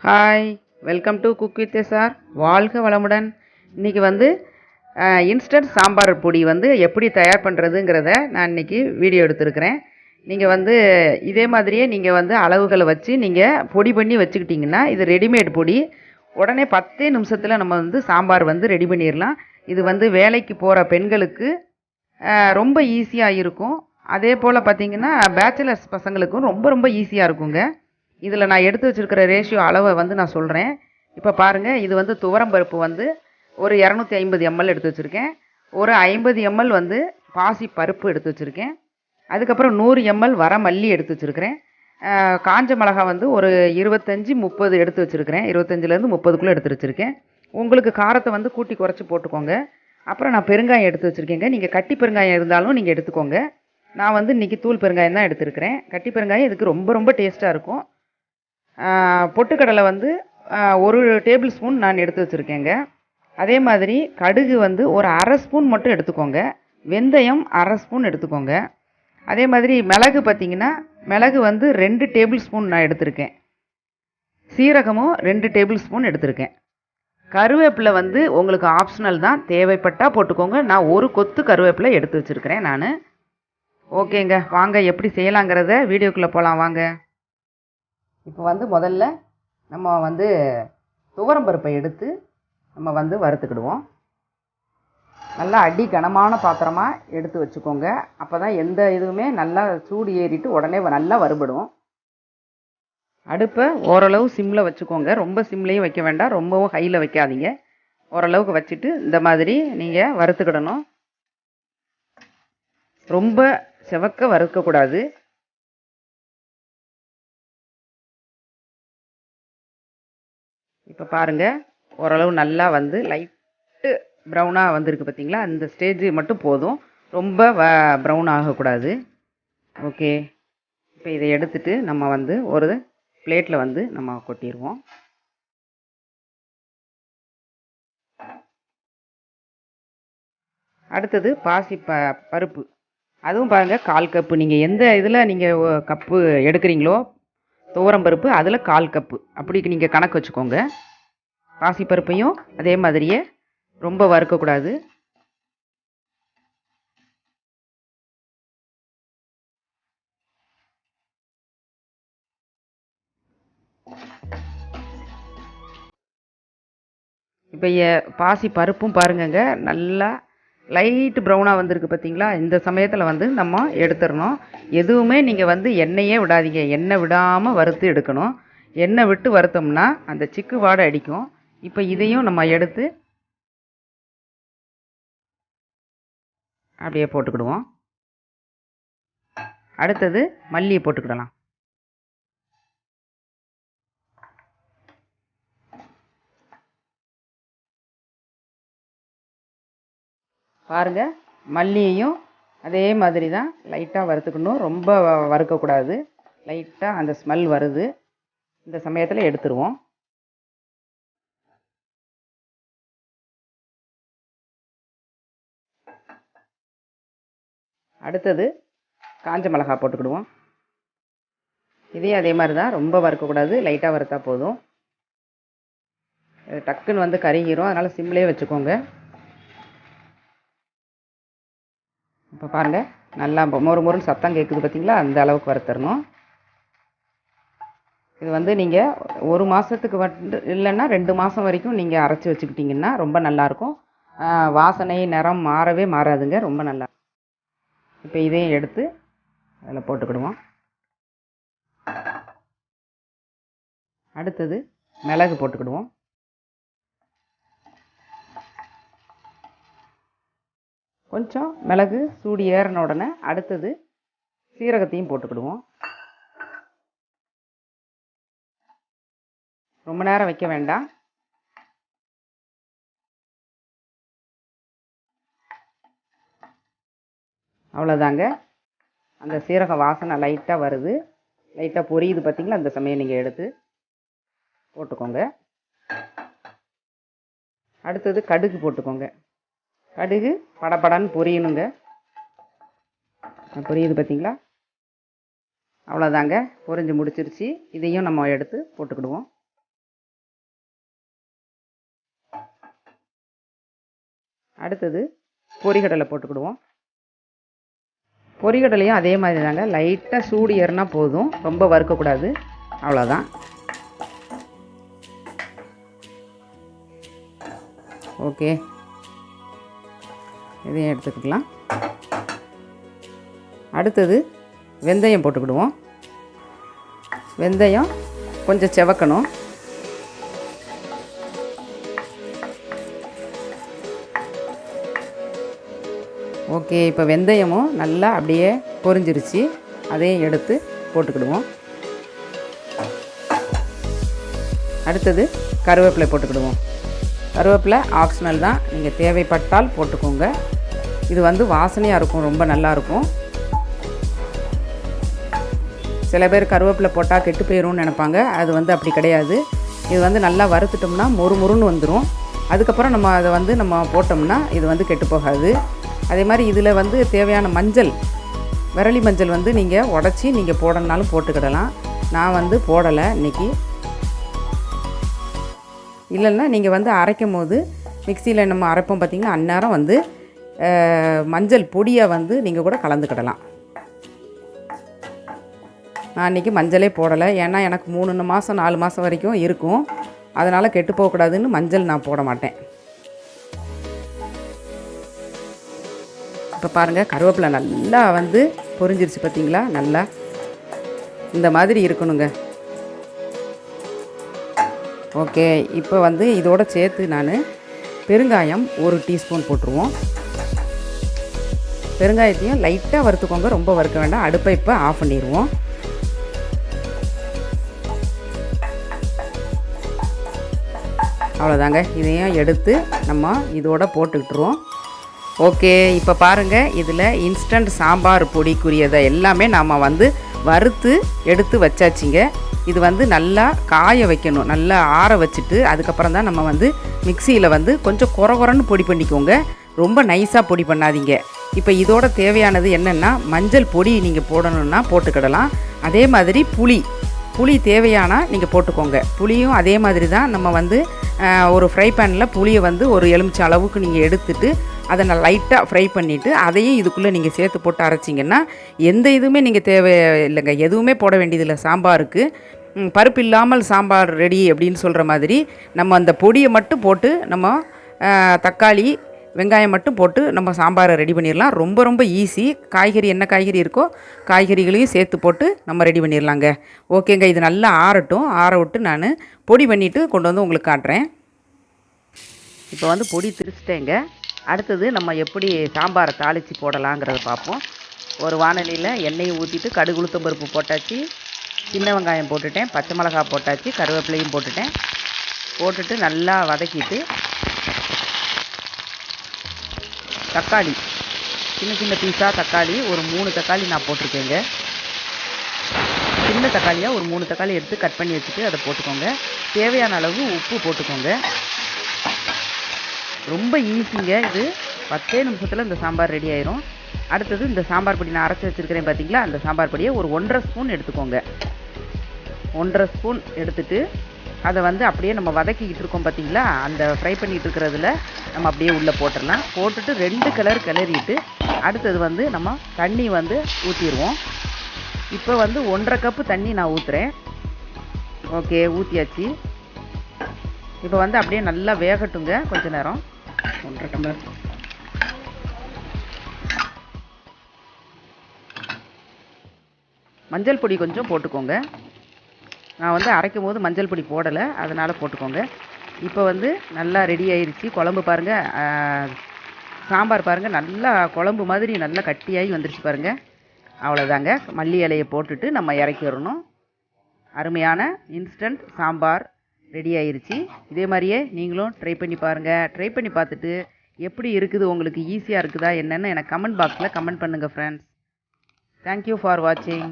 Hi, welcome to cook with sir. வாழ்க வளமுடன். இன்றைக்கி வந்து இன்ஸ்டன்ட் சாம்பார் பொடி வந்து எப்படி தயார் பண்ணுறதுங்கிறத நான் இன்றைக்கி வீடியோ எடுத்திருக்கிறேன். நீங்கள் வந்து இதே மாதிரியே நீங்கள் வந்து அளவுகளை வச்சு நீங்கள் பொடி பண்ணி வச்சுக்கிட்டிங்கன்னா இது ரெடிமேட் பொடி. உடனே 10 நிமிஷத்தில் நம்ம வந்து சாம்பார் வந்து ரெடி பண்ணிடலாம். இது வந்து வேலைக்கு போகிற பெண்களுக்கு ரொம்ப ஈஸியாக இருக்கும். அதே போல் பார்த்திங்கன்னா பேச்சுலர்ஸ் பசங்களுக்கும் ரொம்ப ரொம்ப ஈஸியாக இருக்குங்க. இதில் நான் எடுத்து வச்சுருக்கிற ரேஷியோ அளவை வந்து நான் சொல்கிறேன். இப்போ பாருங்கள், இது வந்து துவரம்பருப்பு வந்து ஒரு 250 ml எடுத்து வச்சுருக்கேன். ஒரு 50 ml வந்து பாசி பருப்பு எடுத்து வச்சுருக்கேன். அதுக்கப்புறம் 100 ml வர மல்லி எடுத்து வச்சுருக்கிறேன். காஞ்ச மிளகா வந்து ஒரு 25 30 எடுத்து வச்சுருக்கிறேன். 25லேருந்து 30க்குள்ளே எடுத்து வச்சுருக்கேன். உங்களுக்கு காரத்தை வந்து கூட்டி குறைச்சி போட்டுக்கோங்க. அப்புறம் நான் பெருங்காயம் எடுத்து வச்சுருக்கேங்க. நீங்கள் கட்டி பெருங்காயம் இருந்தாலும் நீங்கள் எடுத்துக்கோங்க. நான் வந்து இன்றைக்கி தூள் பெருங்காயம் தான் எடுத்துருக்கிறேன். கட்டி பெருங்காயம் இதுக்கு ரொம்ப ரொம்ப டேஸ்ட்டாக இருக்கும். பொட்டுக்கடலை வந்து 1 டேபிள் ஸ்பூன் நான் எடுத்து வச்சுருக்கேங்க. அதே மாதிரி கடுகு வந்து ஒரு 1/2 ஸ்பூன் மட்டும் எடுத்துக்கோங்க. வெந்தயம் 1/2 ஸ்பூன் எடுத்துக்கோங்க. அதே மாதிரி மிளகு பார்த்திங்கன்னா, மிளகு வந்து 2 டேபிள் ஸ்பூன் நான் எடுத்திருக்கேன். சீரகமும் 2 டேபிள் ஸ்பூன் எடுத்திருக்கேன். கருவேப்பிலை வந்து உங்களுக்கு ஆப்ஷனல் தான், தேவைப்பட்டால் போட்டுக்கோங்க. நான் ஒரு கொத்து கருவேப்பிலை எடுத்து வச்சுருக்கிறேன் நான். ஓகேங்க, வாங்க எப்படி செய்யலாங்கிறத வீடியோக்குள்ளே போகலாம் வாங்க. இப்போ வந்து முதல்ல நம்ம வந்து துவரம்பருப்பை எடுத்து நம்ம வந்து வறுத்துக்கிடுவோம். நல்லா அடி கனமான பாத்திரமாக எடுத்து வச்சுக்கோங்க. அப்போ தான் எந்த இதுவுமே நல்லா சூடு ஏறிட்டு உடனே நல்லா வறுபடும். அடுப்பை ஓரளவு சிம்மில் வச்சுக்கோங்க. ரொம்ப சிம்லேயும் வைக்க வேண்டாம், ரொம்பவும் ஹையில் வைக்காதீங்க. ஓரளவுக்கு வச்சுட்டு இந்த மாதிரி நீங்கள் வறுத்துக்கிடணும். ரொம்ப செவக்க வறுக்கக்கூடாது. இப்போ பாருங்கள், ஓரளவு நல்லா வந்து லைட்டு ப்ரௌனாக வந்திருக்கு பார்த்தீங்களா? அந்த ஸ்டேஜ் மட்டும் போதும், ரொம்ப ப்ரௌன் ஆகக்கூடாது. ஓகே, இப்போ இதை எடுத்துட்டு நம்ம வந்து ஒரு பிளேட்டில் வந்து நம்ம கொட்டிடுவோம். அடுத்தது பாசி பருப்பு, அதுவும் பாருங்கள் 1/4 கப்பு. நீங்கள் எந்த இதில் நீங்கள் கப்பு எடுக்கிறீங்களோ துவரம்பருப்பு, அதில் 1/4 கப்பு அப்படி நீங்கள் கணக்கு வச்சுக்கோங்க. பாசிப்பருப்பையும் அதே மாதிரியே ரொம்ப வறுக்கக்கூடாது. இப்போ பாசி பருப்பும் பாருங்கங்க நல்லா லைட் ப்ரௌனாக வந்திருக்கு பார்த்தீங்களா? இந்த சமயத்தில் வந்து நம்ம எடுத்துடணும். எதுவுமே நீங்கள் வந்து எண்ணெயே விடாதீங்க. எண்ணெய் விடாமல் வறுத்து எடுக்கணும். எண்ணெய் விட்டு வறுத்தோம்னா அந்த சிக்கு வாடை அடிக்கும். இப்போ இதையும் நம்ம எடுத்து அப்படியே போட்டுக்கிடுவோம். அடுத்தது மல்லியை போட்டுக்கிடலாம். பாருங்கள், மல்லியையும் அதே மாதிரி தான் லைட்டாக வறுத்துக்கணும். ரொம்ப வறுக்கக்கூடாது. லைட்டாக அந்த ஸ்மெல் வருது, இந்த சமயத்தில் எடுத்துருவோம். அடுத்தது காஞ்ச மிளகா போட்டுக்கிடுவோம். இதே அதே மாதிரி தான், ரொம்ப வறுக்கக்கூடாது, லைட்டாக வறுத்தா போதும். டக்குன்னு வந்து கருகிரும், அதனால் சிம்லேயே வச்சுக்கோங்க. இப்போ பாருங்கள், நல்லா மொறு மொறுன்னு சத்தம் கேட்குது பார்த்தீங்களா? அந்த அளவுக்கு வறுத்தரணும். இது வந்து நீங்கள் 1 மாதத்துக்கு வந்து இல்லைன்னா 2 மாதம் வரைக்கும் நீங்கள் அரைச்சி வச்சுக்கிட்டிங்கன்னா ரொம்ப நல்லாயிருக்கும். வாசனை நிறம் மாறவே மாறாதுங்க, ரொம்ப நல்லா. இப்போ இதையும் எடுத்து அதில் போட்டுக்கிடுவோம். அடுத்தது மிளகு போட்டுக்கிடுவோம். கொஞ்சம் மிளகு சூடு ஏறின உடனே அடுத்தது சீரகத்தையும் போட்டுக்கிடுவோம். ரொம்ப நேரம் வைக்க வேண்டாம். அவ்வளோதாங்க. அந்த சீரக வாசனை லைட்டாக வருது, லைட்டாக பொரியுது பார்த்தீங்களா? அந்த சமயம் நீங்கள் எடுத்து போட்டுக்கோங்க. அடுத்தது கடுகு போட்டுக்கோங்க. கடுகு படப்படன்னு பொரியணுங்க. பொரியுது பார்த்தீங்களா? அவ்வளோதாங்க, பொரிஞ்சு முடிச்சிருச்சு. இதையும் நம்ம எடுத்து போட்டுக்கிடுவோம். அடுத்தது பொரிகடலை போட்டுக்கிடுவோம். பொரிகடலையும் அதே மாதிரி தாங்க, லைட்டாக சூடு ஏறினா போதும், ரொம்ப வறுக்கக்கூடாது, அவ்வளோதான். ஓகே, இதையும் எடுத்துக்கலாம். அடுத்தது வெந்தயம் போட்டுக்கிடுவோம். வெந்தயம் கொஞ்சம் செவக்கணும். ஓகே, இப்போ வெந்தயமும் நல்லா அப்படியே பொரிஞ்சிருச்சு. அதையும் எடுத்து போட்டுக்கிடுவோம். அடுத்தது கருவேப்பிலை போட்டுக்கிடுவோம். கருவேப்பிலை ஆப்ஷனல் தான், நீங்கள் தேவைப்பட்டால் போட்டுக்கோங்க. இது வந்து வாசனையாக இருக்கும், ரொம்ப நல்லாயிருக்கும். சில பேர் கருவேப்பிலை போட்டால் கெட்டு போயிடும்னு நினைப்பாங்க. அது வந்து அப்படி கிடையாது. இது வந்து நல்லா வறுத்துட்டோம்னா மொறுன்னு வந்துடும். அதுக்கப்புறம் நம்ம அதை வந்து நம்ம போட்டோம்னா இது வந்து கெட்டு போகாது. அதே மாதிரி இதில் வந்து தேவையான மஞ்சள், விரலி மஞ்சள் வந்து நீங்கள் உடச்சி நீங்கள் போடணுனாலும் போட்டுக்கிடலாம். நான் வந்து போடலை இன்றைக்கி. இல்லைன்னா நீங்கள் வந்து அரைக்கும் போது மிக்சியில் நம்ம அரைப்போம் பார்த்திங்கன்னா, அந்நேரம் வந்து மஞ்சள் பொடியை வந்து நீங்கள் கூட கலந்துக்கிடலாம். நான் இன்றைக்கி மஞ்சளே போடலை. ஏன்னா எனக்கு 3 மாதம் 4 மாதம் வரைக்கும் இருக்கும். அதனால் கெட்டு போகக்கூடாதுன்னு மஞ்சள் நான் போட மாட்டேன். இப்போ பாருங்கள், கருவேப்பிலை நல்லா வந்து பொரிஞ்சிருச்சு பார்த்திங்களா. நல்லா இந்த மாதிரி இருக்கணுங்க. ஓகே, இப்போ வந்து இதோட சேர்த்து நான் பெருங்காயம் 1 டீஸ்பூன் போட்டுருவோம். பெருங்காயத்தையும் லைட்டாக வறுத்துக்கோங்க, ரொம்ப வறுக்க வேண்டாம். அடுப்பை இப்போ ஆஃப் பண்ணிடுவோம். அவ்வளோதாங்க, இதையும் எடுத்து நம்ம இதோட போட்டுக்கிட்டுருவோம். ஓகே, இப்போ பாருங்கள், இதில் இன்ஸ்டன்ட் சாம்பார் பொடிக்குரியதை எல்லாமே நாம் வந்து வறுத்து எடுத்து வச்சாச்சிங்க. இது வந்து நல்லா காய வைக்கணும், நல்லா ஆற வச்சுட்டு அதுக்கப்புறம் தான் நம்ம வந்து மிக்சியில் வந்து கொஞ்சம் குறன்னு பொடி பண்ணிக்கோங்க, ரொம்ப நைஸாக பொடி பண்ணாதீங்க. இப்போ இதோட தேவையானது என்னென்னா, மஞ்சள் பொடி நீங்கள் போடணுன்னா போட்டுக்கிடலாம். அதே மாதிரி புளி தேவையானா நீங்கள் போட்டுக்கோங்க. புளியும் அதே மாதிரி தான், நம்ம வந்து ஒரு ஃப்ரை பேனில் புளியை வந்து ஒரு எலுமிச்சை அளவுக்கு நீங்கள் எடுத்துட்டு அதை நான் லைட்டாக ஃப்ரை பண்ணிவிட்டு அதையும் இதுக்குள்ளே நீங்கள் சேர்த்து போட்டு அரைச்சிங்கன்னா எந்த இதுவுமே நீங்கள் தேவை இல்லைங்க, எதுவுமே போட வேண்டியதில்லை. சாம்பாருக்கு பருப்பு இல்லாமல் சாம்பார் ரெடி அப்படின்னு சொல்கிற மாதிரி நம்ம அந்த பொடியை மட்டும் போட்டு நம்ம தக்காளி வெங்காயம் மட்டும் போட்டு நம்ம சாம்பாரை ரெடி பண்ணிடலாம். ரொம்ப ரொம்ப ஈஸி. காய்கறி என்ன காய்கறி இருக்கோ காய்கறிகளையும் சேர்த்து போட்டு நம்ம ரெடி பண்ணிடலாங்க. ஓகேங்க, இது நல்லா ஆறட்டும். ஆற விட்டு நான் பொடி பண்ணிவிட்டு கொண்டு வந்து உங்களுக்கு காட்டுறேன். இப்போ வந்து பொடி திரிச்சிட்டேங்க. அடுத்தது நம்ம எப்படி சாம்பாரை தாளித்து போடலாங்கிறத பார்ப்போம். ஒரு வானலியில் எண்ணெயை ஊற்றிட்டு கடுகு உளுத்தம் பருப்பு போட்டாச்சு, சின்ன வெங்காயம் போட்டுட்டேன், பச்சை மிளகாய் போட்டாச்சு, கருவேப்பிலையும் போட்டுட்டு நல்லா வதக்கிட்டு தக்காளி சின்ன பீஸாக தக்காளி ஒரு 3 தக்காளி நான் போட்டிருக்கேங்க. சின்ன தக்காளியாக ஒரு 3 தக்காளி எடுத்து கட் பண்ணி வச்சுட்டு அதை போட்டுக்கோங்க. தேவையான அளவு உப்பு போட்டுக்கோங்க. ரொம்ப ஈஸிங்க இது. 10 நிமிஷத்தில் இந்த சாம்பார் ரெடி ஆயிரும். அடுத்தது இந்த சாம்பார் பொடி நான் அரைச்சி வச்சுருக்கிறேன் பார்த்தீங்களா, அந்த சாம்பார் பொடியை ஒரு 1.5 ஸ்பூன் எடுத்துக்கோங்க. 1.5 ஸ்பூன் எடுத்துட்டு அதை வந்து அப்படியே நம்ம வதக்கிக்கிட்டு இருக்கோம் பார்த்தீங்களா, அந்த ஃப்ரை பண்ணிகிட்டு இருக்கிறதுல நம்ம அப்படியே உள்ளே போட்டுடலாம். போட்டுட்டு 2 கிளறிட்டு அடுத்தது வந்து நம்ம தண்ணி வந்து ஊற்றிடுவோம். இப்போ வந்து 1.5 கப்பு தண்ணி நான் ஊற்றுறேன். ஓகே, ஊற்றியாச்சு. இப்போ வந்து அப்படியே நல்லா வேகட்டுங்க கொஞ்ச நேரம். 1.5 டம்ளர் மஞ்சள் பொடி கொஞ்சம் போட்டுக்கோங்க. நான் வந்து அரைக்கும் போது மஞ்சள் பொடி போடலை, அதனால் போட்டுக்கோங்க. இப்போ வந்து நல்லா ரெடி ஆயிடுச்சு குழம்பு. பாருங்கள், சாம்பார் பாருங்கள், நல்லா குழம்பு மாதிரி நல்லா கட்டியாகி வந்துருச்சு பாருங்கள். அவ்வளோதாங்க, மல்லி இலையை போட்டுட்டு நம்ம இறக்கிடணும். அருமையான இன்ஸ்டன்ட் சாம்பார் ரெடி ஆயிடுச்சு. இதே மாதிரியே நீங்களும் ட்ரை பண்ணி பாருங்கள். ட்ரை பண்ணி பார்த்துட்டு எப்படி இருக்குது, உங்களுக்கு ஈஸியாக இருக்குதா என்னென்னு எனக்கு கமெண்ட் பாக்ஸில் கமெண்ட் பண்ணுங்கள் ஃப்ரெண்ட்ஸ். தேங்க்யூ ஃபார் வாட்சிங்.